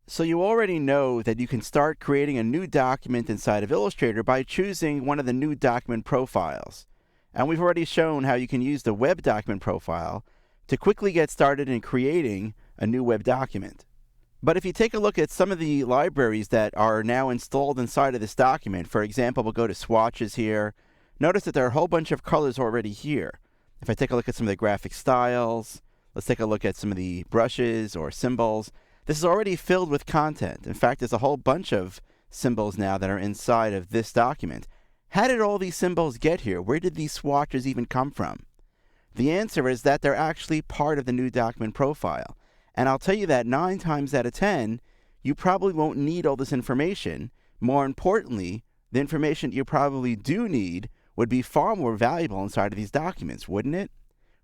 So you already know that you can start creating a new document inside of Illustrator by choosing one of the new document profiles. And we've already shown how you can use the web document profile to quickly get started in creating a new web document. But if you take a look at some of the libraries that are now installed inside of this document, for example, we'll go to swatches here. Notice that there are a whole bunch of colors already here. If I take a look at some of the graphic styles, let's take a look at some of the brushes or symbols. This is already filled with content. In fact, there's a whole bunch of symbols now that are inside of this document. How did all these symbols get here? Where did these swatches even come from? The answer is that they're actually part of the new document profile. And I'll tell you that 9 times out of 10, you probably won't need all this information. More importantly, the information you probably do need would be far more valuable inside of these documents, wouldn't it?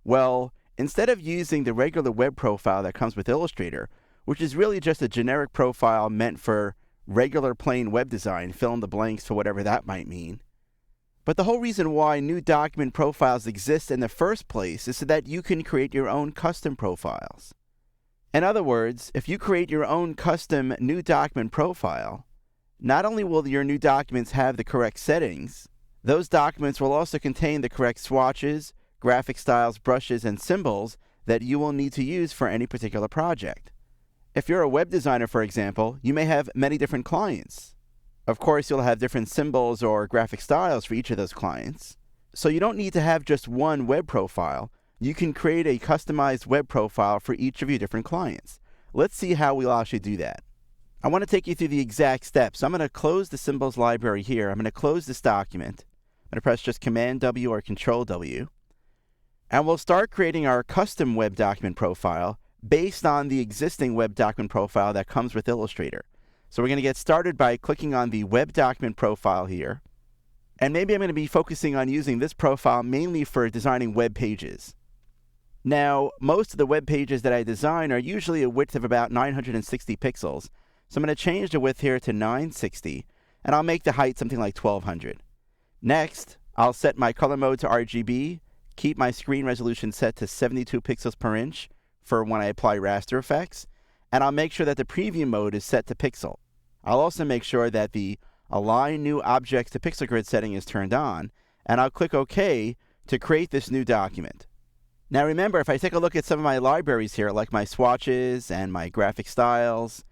Well, instead of using the regular web profile that comes with Illustrator, which is really just a generic profile meant for regular plain web design, fill in the blanks for whatever that might mean. But the whole reason why new document profiles exist in the first place is so that you can create your own custom profiles. In other words, if you create your own custom new document profile, not only will your new documents have the correct settings, those documents will also contain the correct swatches, graphic styles, brushes, and symbols that you will need to use for any particular project. If you're a web designer, for example, you may have many different clients. Of course, you'll have different symbols or graphic styles for each of those clients. So you don't need to have just one web profile. You can create a customized web profile for each of your different clients. Let's see how we'll actually do that. I want to take you through the exact steps. I'm going to close the symbols library here. I'm going to close this document. I'm going to press just Command W or Control W. And we'll start creating our custom web document profile based on the existing web document profile that comes with Illustrator. So we're going to get started by clicking on the web document profile here. And maybe I'm going to be focusing on using this profile mainly for designing web pages. Now, most of the web pages that I design are usually a width of about 960 pixels. So I'm going to change the width here to 960, and I'll make the height something like 1200. Next, I'll set my color mode to RGB, keep my screen resolution set to 72 pixels per inch for when I apply raster effects, and I'll make sure that the preview mode is set to pixel. I'll also make sure that the Align New Objects to Pixel Grid setting is turned on, and I'll click OK to create this new document. Now remember, if I take a look at some of my libraries here, like my swatches and my graphic styles,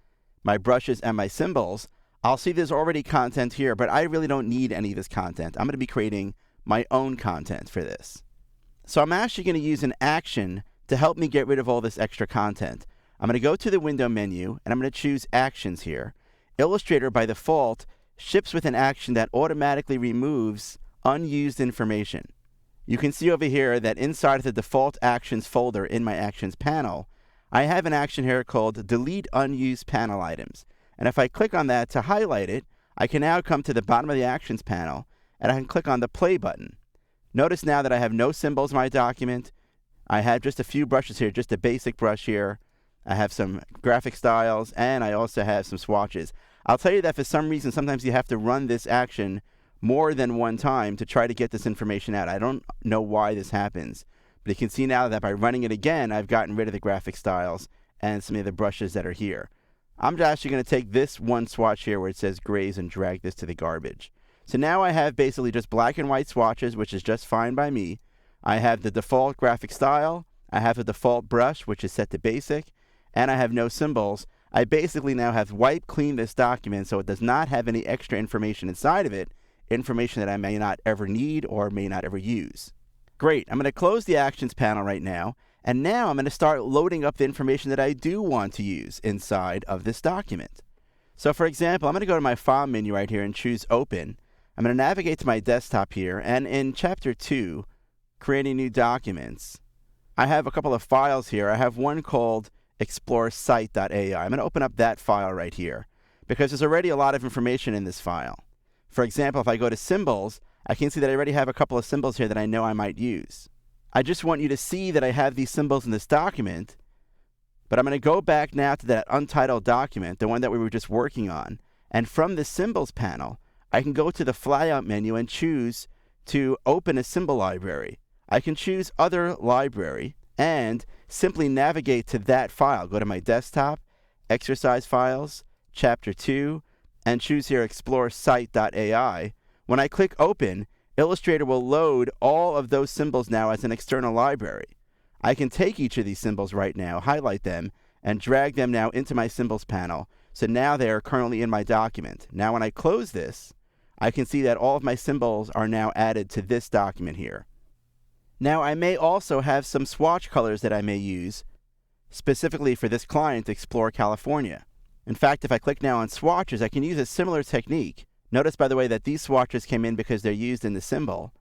my brushes and my symbols, I'll see there's already content here, but I really don't need any of this content. I'm going to be creating my own content for this. So I'm actually going to use an action to help me get rid of all this extra content. I'm going to go to the window menu, and I'm going to choose Actions here. Illustrator, by default, ships with an action that automatically removes unused information. You can see over here that inside of the default Actions folder in my Actions panel, I have an action here called Delete Unused Panel Items. And if I click on that to highlight it, I can now come to the bottom of the Actions panel, and I can click on the Play button. Notice now that I have no symbols in my document. I have just a few brushes here, just a basic brush here. I have some graphic styles, and I also have some swatches. I'll tell you that for some reason, sometimes you have to run this action more than one time to try to get this information out. I don't know why this happens, but you can see now that by running it again, I've gotten rid of the graphic styles and some of the brushes that are here. I'm actually going to take this one swatch here where it says grays and drag this to the garbage. So now I have basically just black and white swatches, which is just fine by me. I have the default graphic style, I have the default brush, which is set to basic, and I have no symbols. I basically now have wipe cleaned this document so it does not have any extra information inside of it, information that I may not ever need or may not ever use. Great, I'm going to close the Actions panel right now, and now I'm going to start loading up the information that I do want to use inside of this document. So for example, I'm going to go to my File menu right here and choose Open. I'm going to navigate to my desktop here, and in Chapter 2, Creating New Documents, I have a couple of files here. I have one called exploresite.ai. I'm going to open up that file right here because there's already a lot of information in this file. For example, if I go to Symbols, I can see that I already have a couple of symbols here that I know I might use. I just want you to see that I have these symbols in this document, but I'm going to go back now to that untitled document, the one that we were just working on, and from the Symbols panel, I can go to the flyout menu and choose to open a symbol library. I can choose Other Library and simply navigate to that file. Go to my desktop, exercise files, chapter 2, and choose here explore site.ai, when I click open, Illustrator will load all of those symbols now as an external library. I can take each of these symbols right now, highlight them, and drag them now into my symbols panel. So now they are currently in my document. Now when I close this, I can see that all of my symbols are now added to this document here. Now I may also have some swatch colors that I may use specifically for this client, Explore California. In fact, if I click now on swatches, I can use a similar technique. Notice, by the way, that these swatches came in because they're used in the symbol.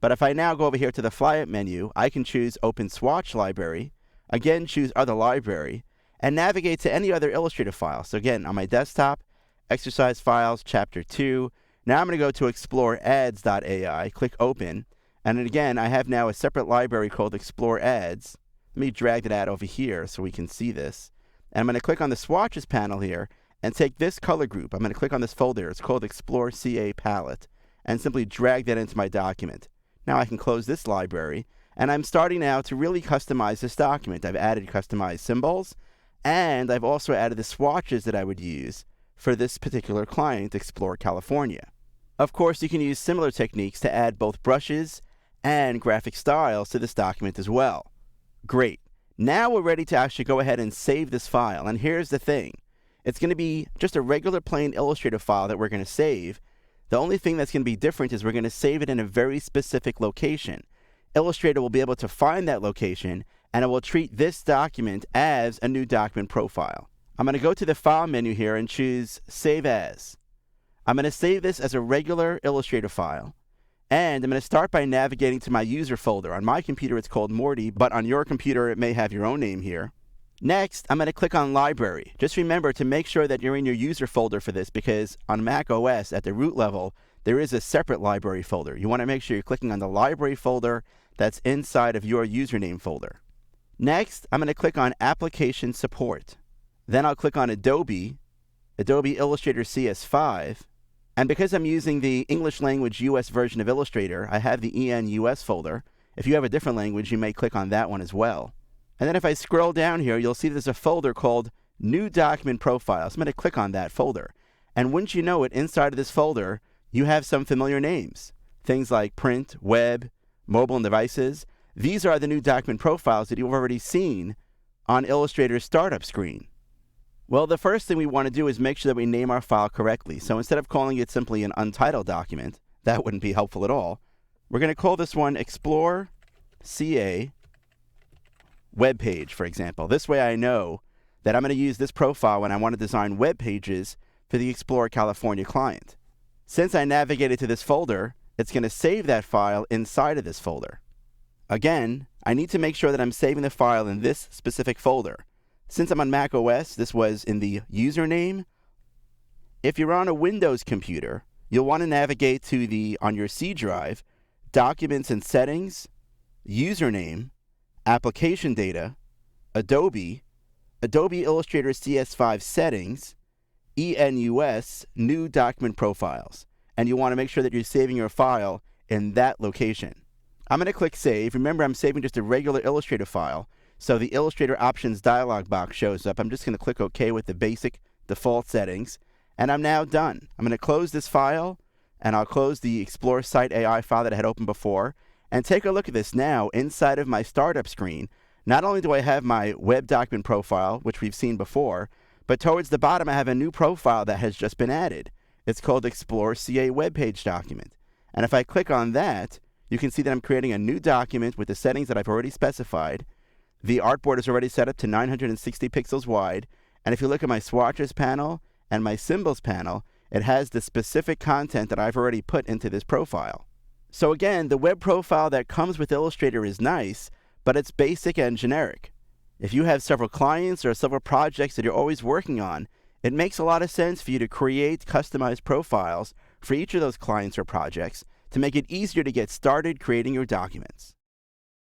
But if I now go over here to the flyout menu, I can choose Open Swatch Library, again choose Other Library, and navigate to any other Illustrator file. So again, on my desktop, Exercise Files, Chapter 2. Now I'm going to go to Explore Ads.ai, click Open, and again, I have now a separate library called Explore Ads. Let me drag that out over here so we can see this. And I'm going to click on the Swatches panel here and take this color group. I'm going to click on this folder. It's called Explore CA Palette, and simply drag that into my document. Now I can close this library, and I'm starting now to really customize this document. I've added customized symbols, and I've also added the swatches that I would use for this particular client, Explore California. Of course, you can use similar techniques to add both brushes and graphic styles to this document as well. Great. Now we're ready to actually go ahead and save this file. And here's the thing. It's going to be just a regular plain Illustrator file that we're going to save. The only thing that's going to be different is we're going to save it in a very specific location. Illustrator will be able to find that location, and it will treat this document as a new document profile. I'm going to go to the File menu here and choose Save As. I'm going to save this as a regular Illustrator file. And I'm going to start by navigating to my user folder. On my computer, it's called Morty, but on your computer, it may have your own name here. Next, I'm going to click on Library. Just remember to make sure that you're in your user folder for this, because on Mac OS, at the root level, there is a separate library folder. You want to make sure you're clicking on the library folder that's inside of your username folder. Next, I'm going to click on Application Support. Then I'll click on Adobe Illustrator CS5. And because I'm using the English language US version of Illustrator, I have the EN US folder. If you have a different language, you may click on that one as well. And then if I scroll down here, you'll see there's a folder called New Document Profiles. I'm going to click on that folder. And wouldn't you know it, inside of this folder, you have some familiar names. Things like print, web, mobile, and devices. These are the new document profiles that you've already seen on Illustrator's startup screen. Well, the first thing we want to do is make sure that we name our file correctly. So instead of calling it simply an untitled document, that wouldn't be helpful at all, we're going to call this one Explore CA Web Page, for example. This way I know that I'm going to use this profile when I want to design web pages for the Explore California client. Since I navigated to this folder, it's going to save that file inside of this folder. Again, I need to make sure that I'm saving the file in this specific folder. Since I'm on Mac OS, this was in the username. If you're on a Windows computer, you'll want to navigate to on your C drive, Documents and Settings, Username, Application Data, Adobe Illustrator CS5 Settings, ENUS, New Document Profiles. And you want to make sure that you're saving your file in that location. I'm going to click Save. Remember, I'm saving just a regular Illustrator file. So the Illustrator Options dialog box shows up. I'm just going to click OK with the basic default settings. And I'm now done. I'm going to close this file, and I'll close the Explore Site AI file that I had opened before. And take a look at this now inside of my startup screen. Not only do I have my web document profile, which we've seen before, but towards the bottom I have a new profile that has just been added. It's called Explore CA Web Page Document. And if I click on that, you can see that I'm creating a new document with the settings that I've already specified. The artboard is already set up to 960 pixels wide, and if you look at my swatches panel and my symbols panel, it has the specific content that I've already put into this profile. So again, the web profile that comes with Illustrator is nice, but it's basic and generic. If you have several clients or several projects that you're always working on, it makes a lot of sense for you to create customized profiles for each of those clients or projects to make it easier to get started creating your documents.